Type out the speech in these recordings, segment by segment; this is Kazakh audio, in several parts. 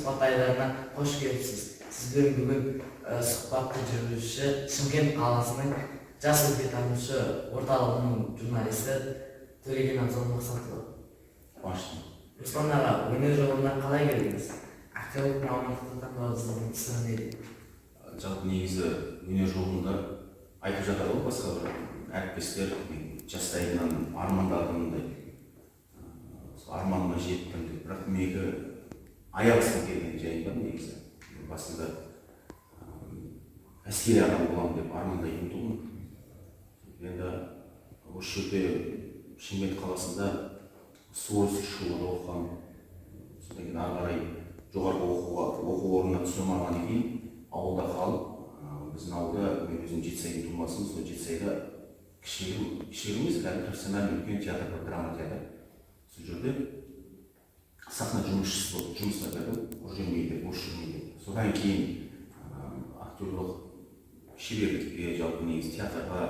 сұхбат айларына қош келіпсіз. Сізбен бүгін сұхбатты жүргізуші Шымкент қаласының жас өлкетанушы орталығының журналисті Төлеген Абзал Мақсатұлы. Руслан аға, өнер жолына қалай келдіңіз? Актерлік мамандықты таңдауыңыздың сыры неде? Жалпы негізі өнер жолында айтып жатады ғой басқа бір әріптестер жастайымнан армандадым дейді. Арманыма жеттім деп, бірақ менікі аяқ астынан келген жайым бар негізі. Басында әскери адам боламын деп армандайтын тұғым. Енді осы жерде Шымкент қаласында Суворовский школада оқығам. Содан кейін ары қарай жоғарғы оқу орнына түсірім алғаннан кейін ауылда қалып, біздің ауылда мен өзім Жетісайдың тумасымын, сол Жетісайда кішігірім емес, кәдімгі профессиональный үлкен театр бар, драма театр. Сол жерде сахна жұмысшысы болып жұмысына кірдім, жүрмейді. Содан кейін актерлық шеберлікке, жалпы негізі театрға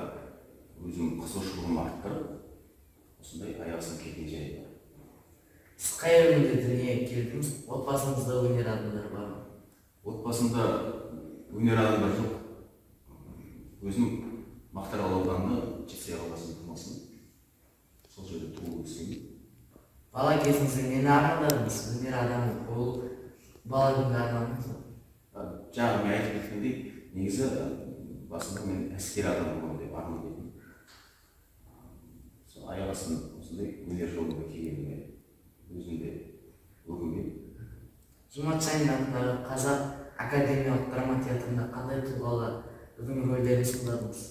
өзім қызығушылығым арттырып, осындай аяғысын келген жайы бар. Сіз қай өңірде дүниеге келдіңіз? Отбасыңызда өнер адамдар бар ма? Отбасымда өнер адамдар жоқ. Өзім Мақтаарал ауданы Жетісай қаласының тумасымын. Сол жерде туылып өскенмін. Бала кезіңізде нені армандадыңыз? Өнер адамы болу бала күнгі арманыңыз ба? Жаңа мен айтып кеткендей, негізі басында мен әскери адам боламын деп армандайтынмын. Сол аяқ астынан осындай өнер жолына келгеніме өзім де өкінбеймін. Жұмат Шайын атындағы Қазақ академиялық драма театрында қандай тұлғалардың рөлдерін сомдадыңыз?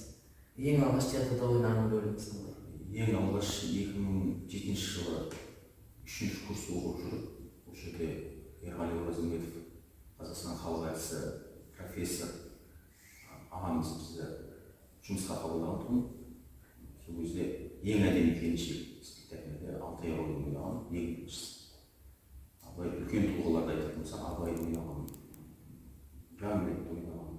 Ең алғаш театрда ойнаған рөліңіз қандай? Ең алғаш 2007 жылы 3-ші курс оқып жүріп, ол жерде Ерғали Оразымбетов, Қазақстан халық әртісі профессор ағамыз бізді жұмысқа қабылдаған тұғын. Сол кезде ең әдемі келіншек спектакльде Алтай рөлін ойнаған, ең біріншісі. Абай үлкен тұлғаларды айтатын болса, Абай ойнаған, Гамлетті ойнаған.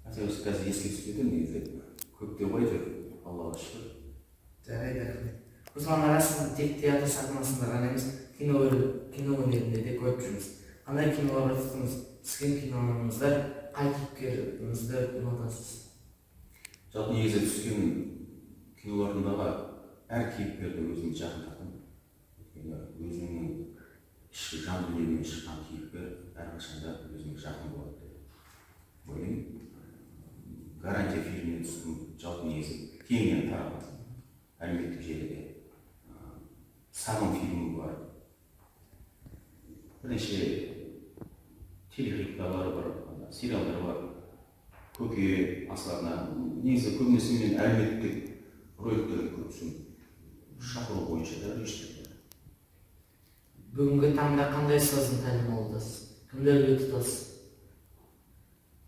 Қазір еске түспеді, негізі көп деп айтыр, Аллаға шүкір. Жарайды, рахмет. Руслан аға, сіз тек театр сахнасында ғана емес, кино өнерінде де көріп жүрміз. Қандай киноларға түстіңіз? Түскен киноларыңызда қай кейіпкеріңізді ұнатасыз? Жалпы негізі түскен киноларындағы әр кейіпкерді өзіме жақын тартамын. Өйткені өзімнің ішкі жан дүниемнен шыққан кейіпкер әрқашанда өзіме жақын болады деп ойлаймын. Гарантия фильміне түстім. Жалпы негізі кеңінен тараған әлеуметтік желіде. Сағым фильмі бар. Бірнеше телехикаялары бар, сериалдар бар. Көке астарына. Негізі көбінесе мен әлеуметтік роликтерді көп түсінемін. Шақыру бойынша да режиссерлер. Бүгінгі таңда қандай ұстаздың тәлімі алдасыз? Кімдерге тұтасыз?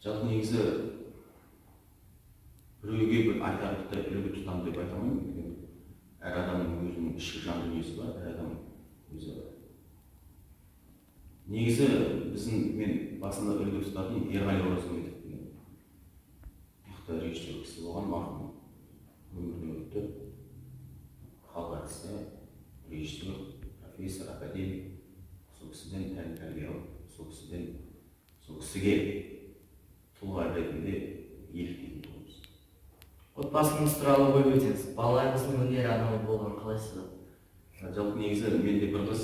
Жалпы негізі біреуге бір айтарлықтай үлгі тұтамын деп айта алмаймын. Әр адамның өзінің ішкі жан дүниесі бар, әр адам өзі бар. Негізі мен басында үлгі тұтатын Ерғали Оразымбетов деген мықты режиссер кісі болған, марқұм өмірден өтті. Халық әртісі, режиссер, профессор, академик. Сол кісіден тәрбие алып, сол кісіге тұлға ретінде еліктейтін тұғымыз. Отбасыңыз туралы ой өтіңіз. Балаларыңыздың өнер адамы болған қалайсыз? Жалпы негізі менде бір қыз,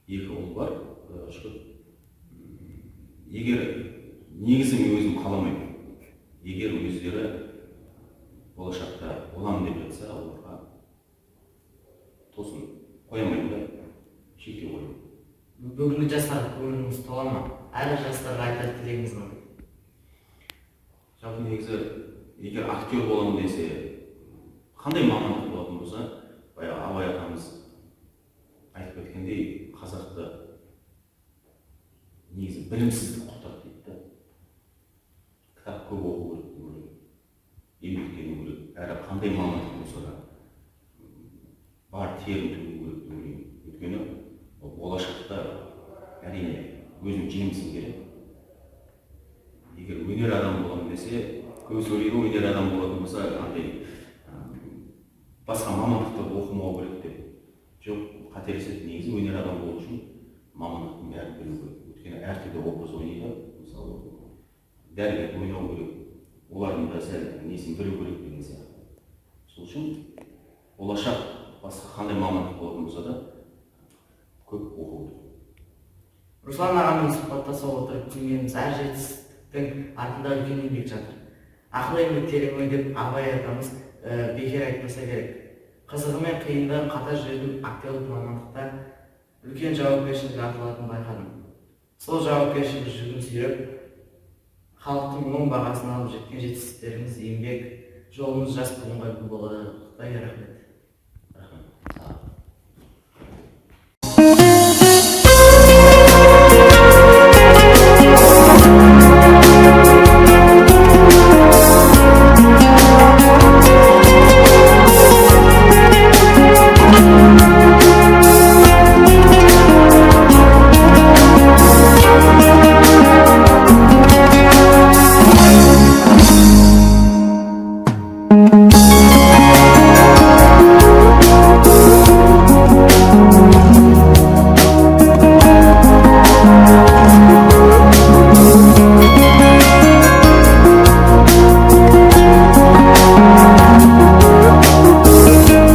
екі ұл бар. Егер негізі мен өзім қаламаймын. Егер өздері болашақта боламын деп жатса, оларға тосын қоямаймын да, шектеу қоймаймын. Бүгінгі жастарға көңіліңіз тола ма? Әрі жастарға айтар тілегіңіз қандай? Жалпы негізі егер актер боламын десе, қандай мамандық болатын болса, Абай атамыз айтып кеткендей, қазақты негізі білімсіздік құқтап дейді. Кітап көп оқу керек деп ойлаймын. Еңбектену керек. Әрі қандай мамандық болса да бар терін төгу керек деп ойлаймын. Өйткені болашақта әрине өзім жеңісім керек. Егер өнер адамы боламын десе, көбісі ойлайды, өнер адамы болатын болса, басқа мамандықты оқымау керек деп. Жоқ, қателеседі. Негізі өнер адамы болу үшін мамандықтың бәрін білу керек. Өйткені әртүрлі образ ойнайды. Мысалы, дәрігер ойнау керек, олардың да сәл несін білу керек деген сияқты. Сол үшін болашақ басқа қандай мамандық болатын болса да көп оқу керек. Руслан ағамен сұхбаттаса отырып түсінгеніміз әр жетістіктің артында үлкен еңбек жатыр. Ақыл еңбек терең ой деп абай атамыз бекер айтпаса керек. Қызығы мен қиынды қатар жүретін актерлік мамандықта үлкен жауапкершілік артылатынын байқадым. Сол жауапкершілік жүгін сүйреп, халықтың оң бағасын алып жеткен жетістіктеріңіз еңбек жолыңыз жас буынға үлгі болады. Құттықтаймын, рахмет.